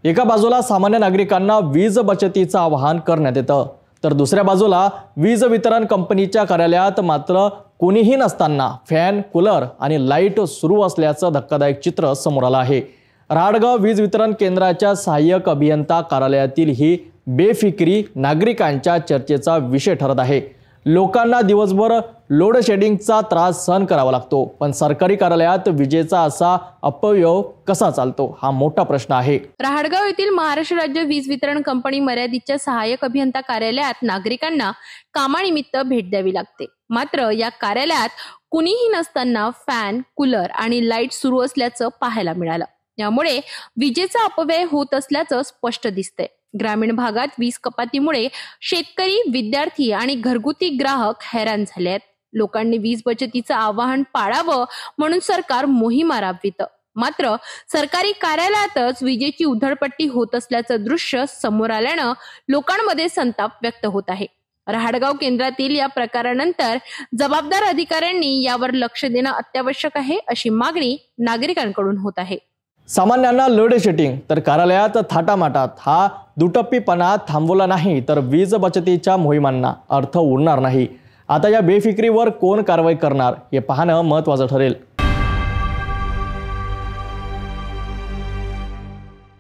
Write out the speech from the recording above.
एका बाजूला सामान्य नागरिकांना वीज बचतीचं आवाहन करण्यात येतं, तर दुसऱ्या बाजूला वीज वितरण कंपनीच्या कार्यालयात मात्र कोणीही नसताना फॅन, कूलर आणि लाईट सुरू असल्याचं धक्कादायक चित्र समोर आलं आहे। राहडगाव वीज वितरण केंद्राच्या सहाय्यक अभियंता कार्यालयातील ही बेफिक्री नागरिकांच्या चर्चेचा विषय ठरत आहे। लोकांना दिवसभर लोड शेडिंगचा त्रास सहन करावा लागतो, पण सरकारी कार्यालयात विजेचा असा अपव्यय कसा चालतो हा मोठा प्रश्न आहे। राहडगाव येथील महाराष्ट्र राज्य वीज वितरण कंपनी मर्यादितच्या सहाय्यक अभियंता कार्यालयात नागरिकांना कामानिमित्त भेट द्यावी लागते। मात्र या कार्यालयात कुणीही नसताना फॅन, कूलर आणि लाईट सुरू असल्याचं पाहायला मिळालं। यामुळे विजेचा अपव्यय होत असल्याचं स्पष्ट दिसतंय। ग्रामीण भागात वीज कपातीमुळे शेतकरी, विद्यार्थी आणि घरगुती ग्राहक हैराण झाले आहेत। लोकांनी वीज बचतीचं आवाहन पाळावं म्हणून सरकार मोहिमा राबवितं, मात्र सरकारी कार्यालयातच विजेची उधळपट्टी होत असल्याचं दृश्य समोर आल्यानं लोकांमध्ये संताप व्यक्त होत आहे। राहडगाव केंद्रातील या प्रकारानंतर जबाबदार अधिकाऱ्यांनी यावर लक्ष देणं अत्यावश्यक आहे, अशी मागणी नागरिकांकडून होत आहे। सामान्यांना लोड शेडिंग तर कार्यालयात थाटामाटात हा दुटप्पीपणा थांबवला नाही तर वीज बचतीच्या मोहिमांना अर्थ उरणार नाही। आता या बेफिक्रीवर कोण कारवाई करणार हे पाहणं महत्त्वाचं ठरेल।